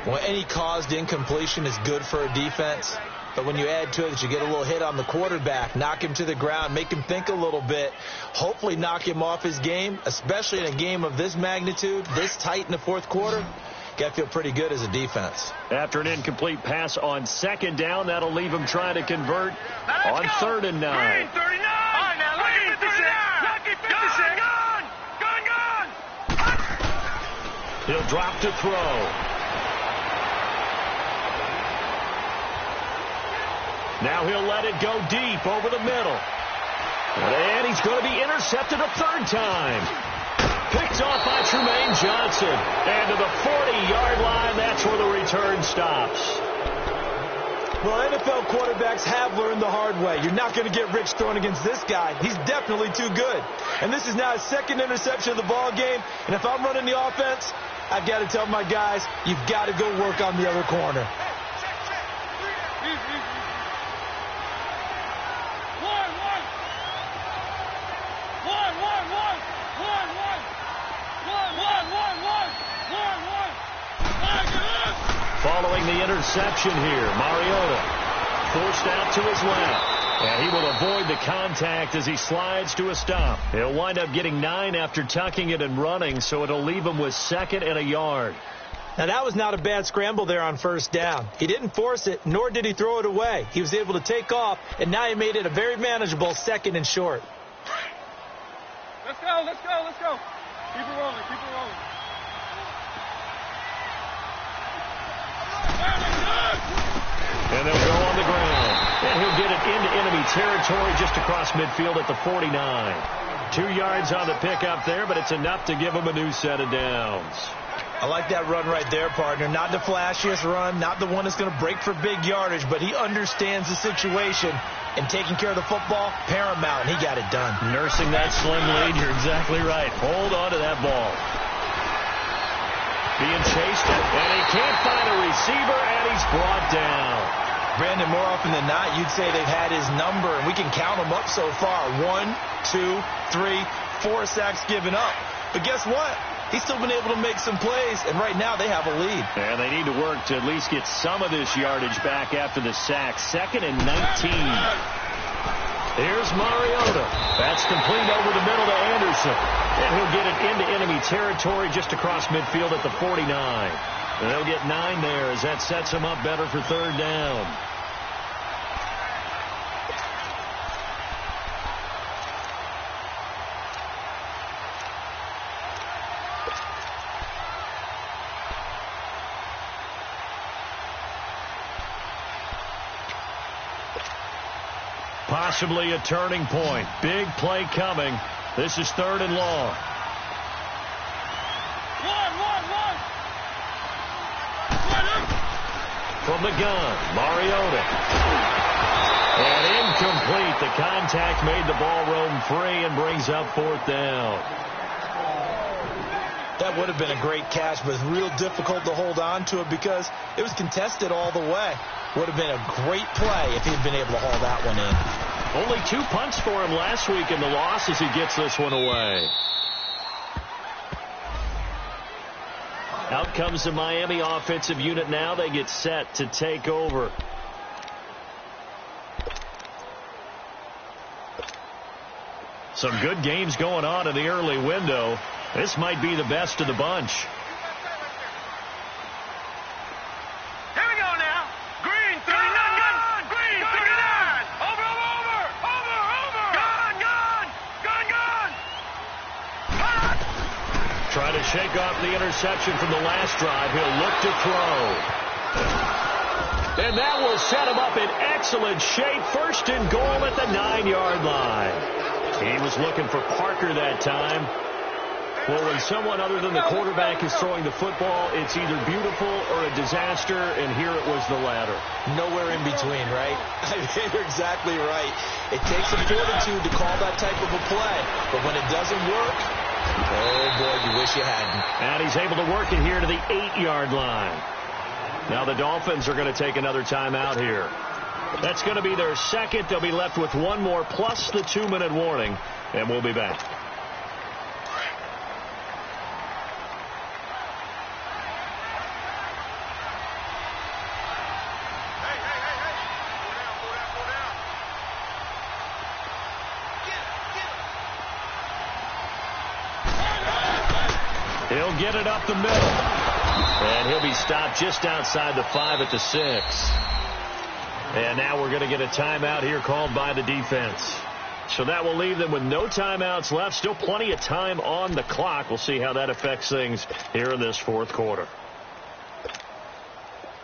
Well, any caused incompletion is good for a defense. But when you add to it that you get a little hit on the quarterback, knock him to the ground, make him think a little bit, hopefully knock him off his game, especially in a game of this magnitude, this tight in the fourth quarter, got to feel pretty good as a defense. After an incomplete pass on second down, that'll leave him trying to convert on 3rd and 9. Green 39. All right, now, lucky 56. Lucky 56. Gone. He'll drop to throw. Now he'll let it go deep over the middle. And he's going to be intercepted a 3rd time. Picked off by Trumaine Johnson. And to the 40-yard line, that's where the return stops. Well, NFL quarterbacks have learned the hard way. You're not going to get rich throwing against this guy. He's definitely too good. And this is now his 2nd interception of the ball game. And if I'm running the offense, I've got to tell my guys, you've got to go work on the other corner. Following the interception here, Mariota forced out to his left. And he will avoid the contact as he slides to a stop. He'll wind up getting 9 after tucking it and running, so it'll leave him with 2nd and a yard. Now, that was not a bad scramble there on 1st down. He didn't force it, nor did he throw it away. He was able to take off, and now he made it a very manageable 2nd and short. Let's go, let's go, let's go. Keep it rolling, keep it rolling. And they'll go on the ground. And he'll get it into enemy territory just across midfield at the 49. 2 yards on the pickup there, but it's enough to give him a new set of downs. I like that run right there, partner. Not the flashiest run, not the one that's going to break for big yardage, but he understands the situation, and taking care of the football, paramount, and he got it done. Nursing that slim lead, you're exactly right. Hold on to that ball. Being chased, and he can't find a receiver, and he's brought down. Brandon, more often than not, you'd say they've had his number, and we can count them up so far. 1, 2, 3, 4 sacks given up. But guess what? He's still been able to make some plays, and right now they have a lead. And they need to work to at least get some of this yardage back after the sack. 2nd and 19. Here's Mariota. That's complete over the middle to Anderson. And he'll get it into enemy territory just across midfield at the 49. And they'll get 9 there as that sets him up better for 3rd down. Possibly a turning point. Big play coming. This is 3rd and long. From the gun, Mariota. And incomplete. The contact made the ball roam free and brings up 4th down. That would have been a great catch, but it's real difficult to hold on to it because it was contested all the way. Would have been a great play if he'd been able to haul that one in. Only 2 punts for him last week in the loss as he gets this one away. Out comes the Miami offensive unit now. They get set to take over. Some good games going on in the early window. This might be the best of the bunch. Here we go now. Green 39. Green 39. Over. shake off the interception from the last drive. He'll look to throw. And that will set him up in excellent shape. First and goal at the 9-yard line. He was looking for Parker that time. Well, when someone other than the quarterback is throwing the football, it's either beautiful or a disaster, and here it was the latter. Nowhere in between, right? I mean, you're exactly right. It takes some fortitude to call that type of a play, but when it doesn't work, oh, boy, you wish you hadn't. And he's able to work it here to the 8-yard line. Now the Dolphins are going to take another timeout here. That's going to be their second. They'll be left with one more plus the 2-minute warning, and we'll be back. He'll get it up the middle. And he'll be stopped just outside the 5 at the 6. And now we're going to get a timeout here called by the defense. So that will leave them with no timeouts left. Still plenty of time on the clock. We'll see how that affects things here in this fourth quarter.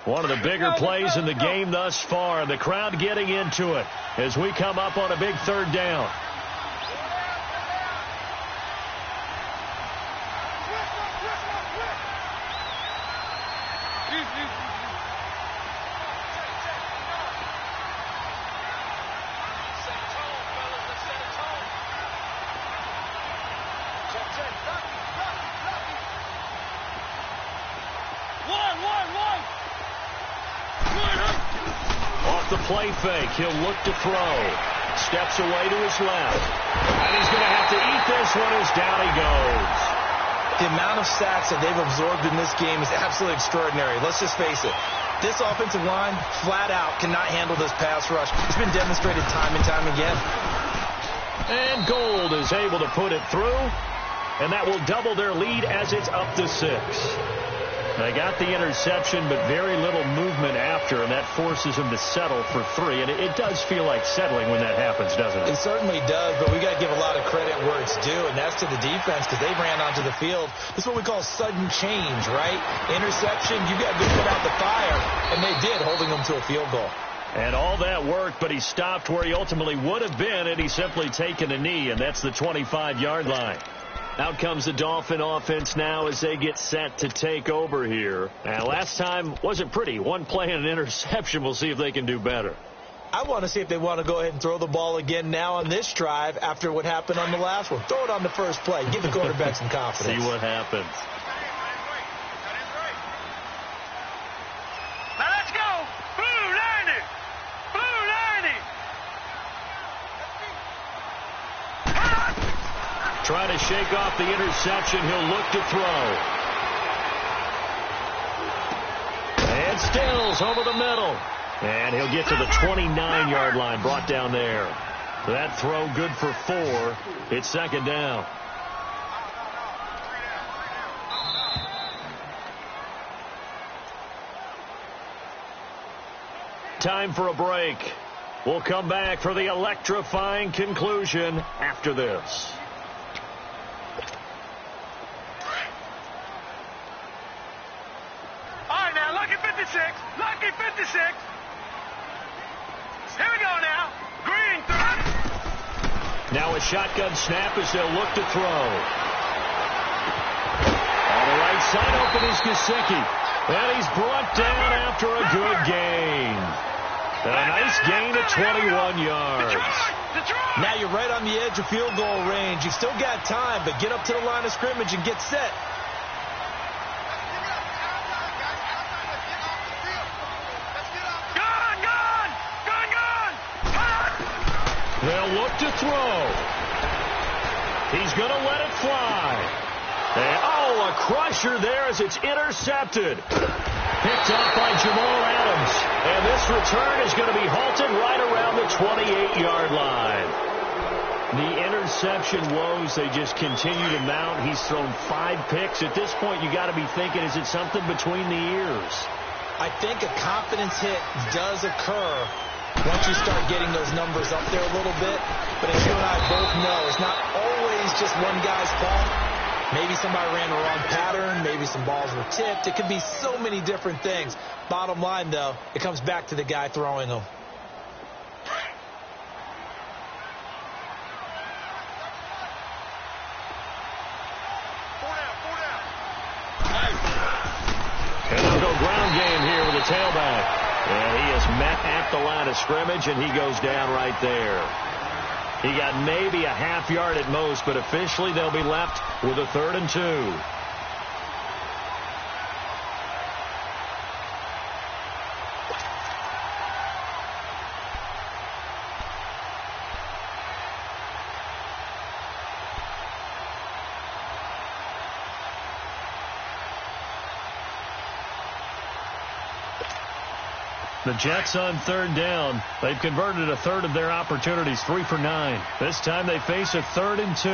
One of the bigger plays in the game thus far. The crowd getting into it as we come up on a big third down. Off the play fake, he'll look to throw. Steps away to his left. And he's going to have to eat this one as down he goes. The amount of sacks that they've absorbed in this game is absolutely extraordinary. Let's just face it. This offensive line, flat out, cannot handle this pass rush. It's been demonstrated time and time again. And Gold is able to put it through. And that will double their lead as it's up to 6. They got the interception, but very little movement after, and that forces them to settle for 3. And it does feel like settling when that happens, doesn't it? It certainly does, but we got to give a lot of credit where it's due, and that's to the defense because they ran onto the field. This is what we call sudden change, right? Interception, you got to put out the fire, and they did, holding them to a field goal. And all that worked, but he stopped where he ultimately would have been, and he's simply taken a knee, and that's the 25-yard line. Out comes the Dolphin offense now as they get set to take over here. And last time wasn't pretty. One play and an interception. We'll see if they can do better. I want to see if they want to go ahead and throw the ball again now on this drive after what happened on the last one. Throw it on the first play. Give the quarterback some confidence. See what happens. Now let's go. Blue 90. Blue 90. Trying to shake off the interception. He'll look to throw. And Stills over the middle. And he'll get to the 29-yard line, brought down there. That throw good for 4. It's second down. Time for a break. We'll come back for the electrifying conclusion after this. All right, now, lucky 56. Lucky 56. Here we go now. Green throw. Now a shotgun snap as they'll look to throw. On the right side open is Gesicki. And he's brought down after a good gain. And a nice gain of 21 yards. Detroit. Now you're right on the edge of field goal range. You still got time, but get up to the line of scrimmage and get set. They'll look to throw. He's going to let it fly. And, a crusher there as it's intercepted. Picked up by Jamal Adams. And this return is going to be halted right around the 28-yard line. The interception woes, they just continue to mount. He's thrown 5 picks. At this point, you got to be thinking, is it something between the ears? I think a confidence hit does occur once you start getting those numbers up there a little bit. But as you and I both know, it's not always just one guy's fault. Maybe somebody ran the wrong pattern. Maybe some balls were tipped. It could be so many different things. Bottom line, though, it comes back to the guy throwing them. And they'll go ground game here with a tailback. And he is met at the line of scrimmage, and he goes down right there. He got maybe a half yard at most, but officially they'll be left with a 3rd and 2. The Jets on 3rd down. They've converted a third of their opportunities, 3 for 9. This time they face a 3rd and 2.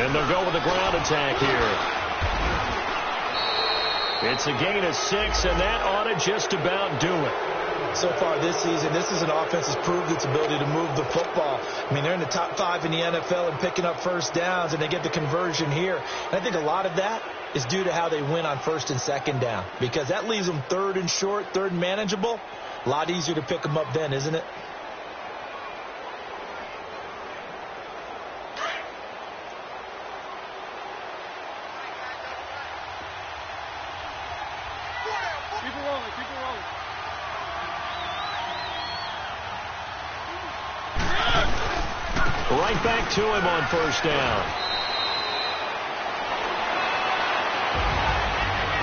And they'll go with a ground attack here. It's a gain of 6, and that ought to just about do it. So far this season, this is an offense that's proved its ability to move the football. I mean, they're in the top 5 in the NFL and picking up first downs, and they get the conversion here. And I think a lot of that is due to how they win on 1st and 2nd down, because that leaves them 3rd and short, 3rd and manageable. A lot easier to pick them up then, isn't it? Keep it rolling, keep it rolling. Right back to him on 1st down.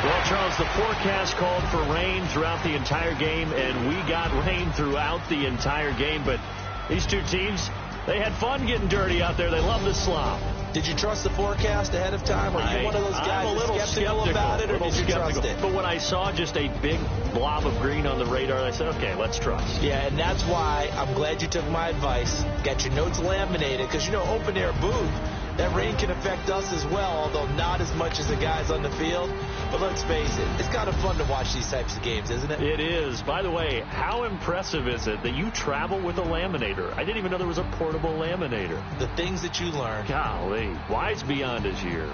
Well, Charles, the forecast called for rain throughout the entire game, and we got rain throughout the entire game. But these two teams, they had fun getting dirty out there. They love the slop. Did you trust the forecast ahead of time? Or are you one of those guys I'm a little skeptical about it, or did you trust it? But when I saw just a big blob of green on the radar, I said, okay, let's trust. Yeah, and that's why I'm glad you took my advice. Got your notes laminated, because, you know, open air booth, that rain can affect us as well, although not as much as the guys on the field. But let's face it, it's kind of fun to watch these types of games, isn't it? It is. By the way, how impressive is it that you travel with a laminator? I didn't even know there was a portable laminator. The things that you learn. Golly, wise beyond his years.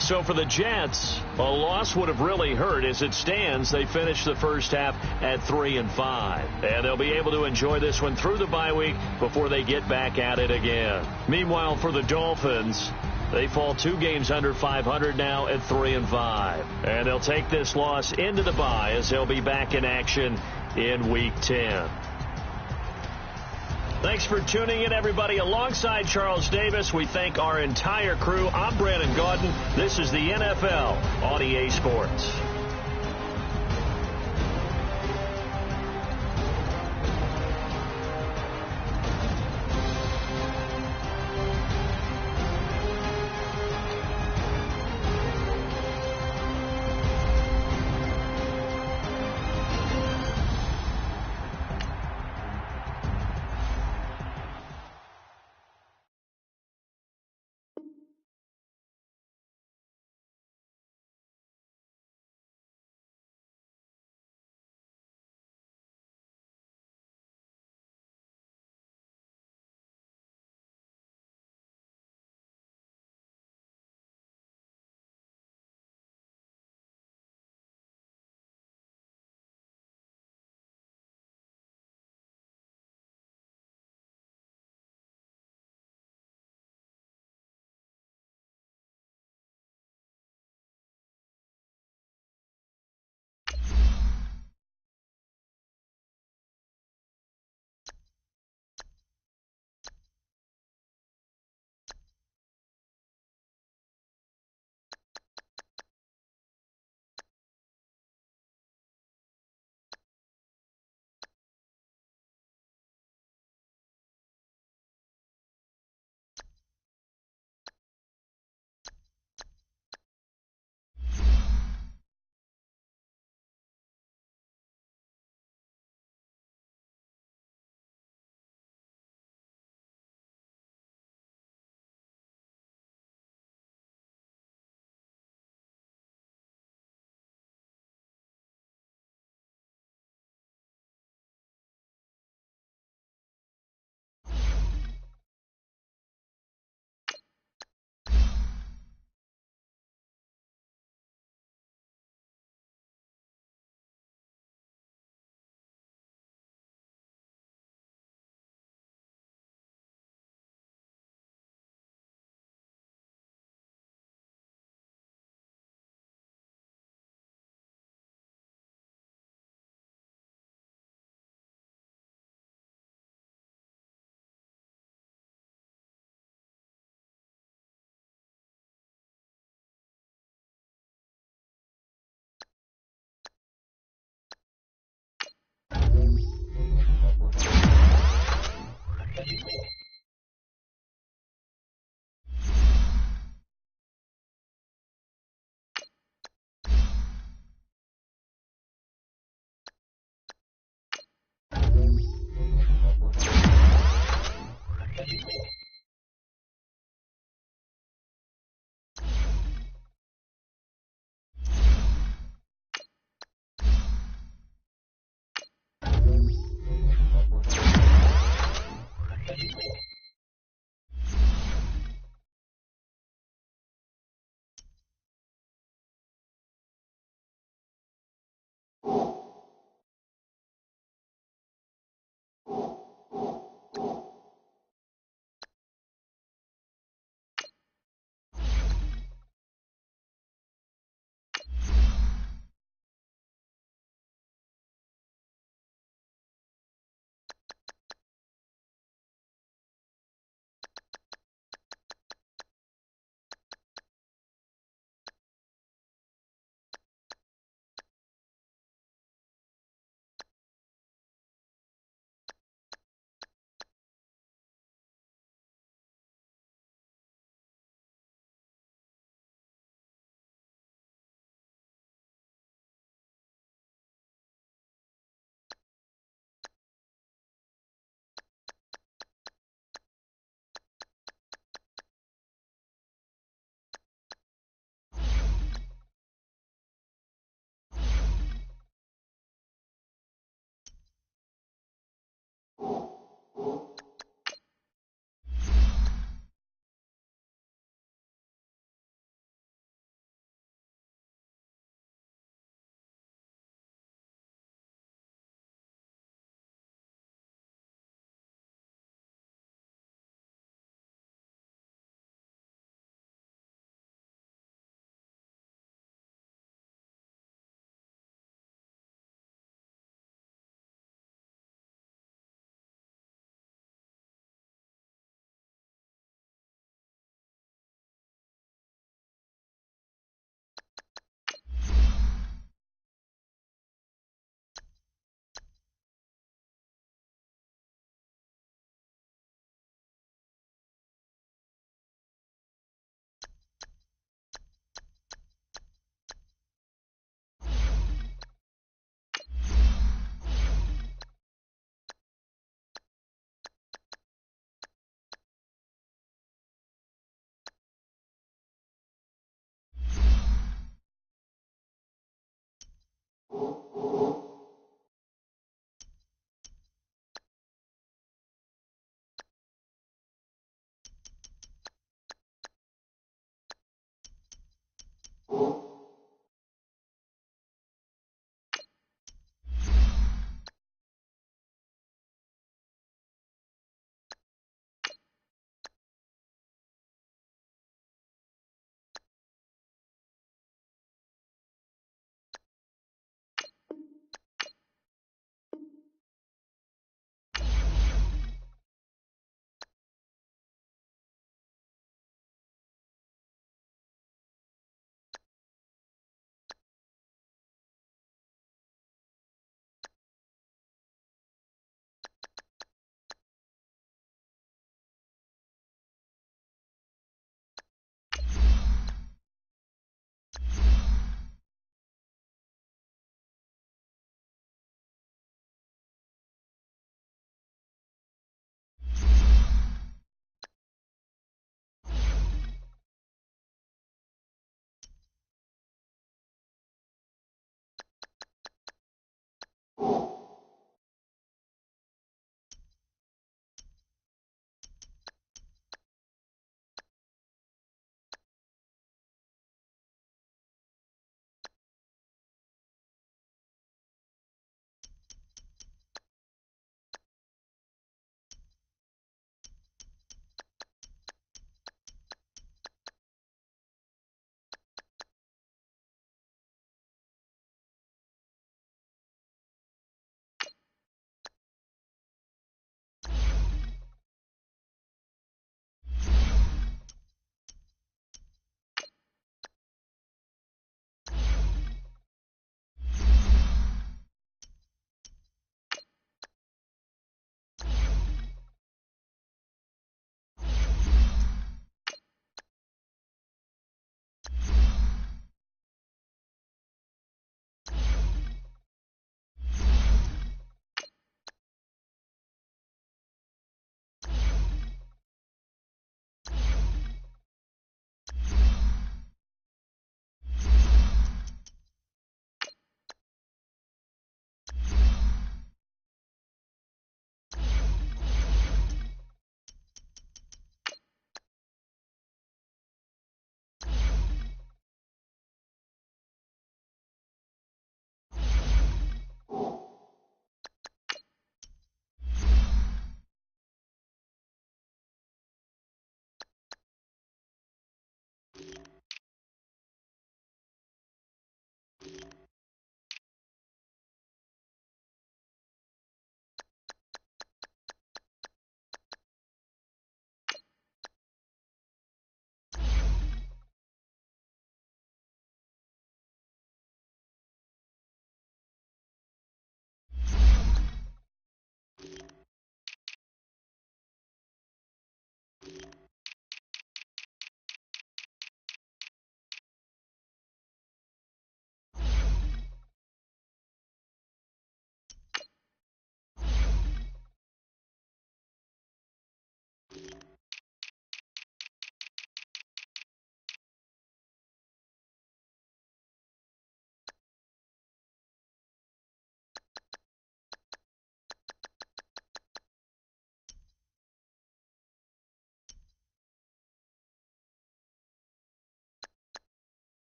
So for the Jets, a loss would have really hurt. As it stands, they finished the first half at 3 and 5. And they'll be able to enjoy this one through the bye week before they get back at it again. Meanwhile, for the Dolphins, they fall 2 games under 500 now at 3 and 5. And they'll take this loss into the bye as they'll be back in action in Week 10. Thanks for tuning in, everybody. Alongside Charles Davis, we thank our entire crew. I'm Brandon Gaudin. This is the NFL on EA Sports.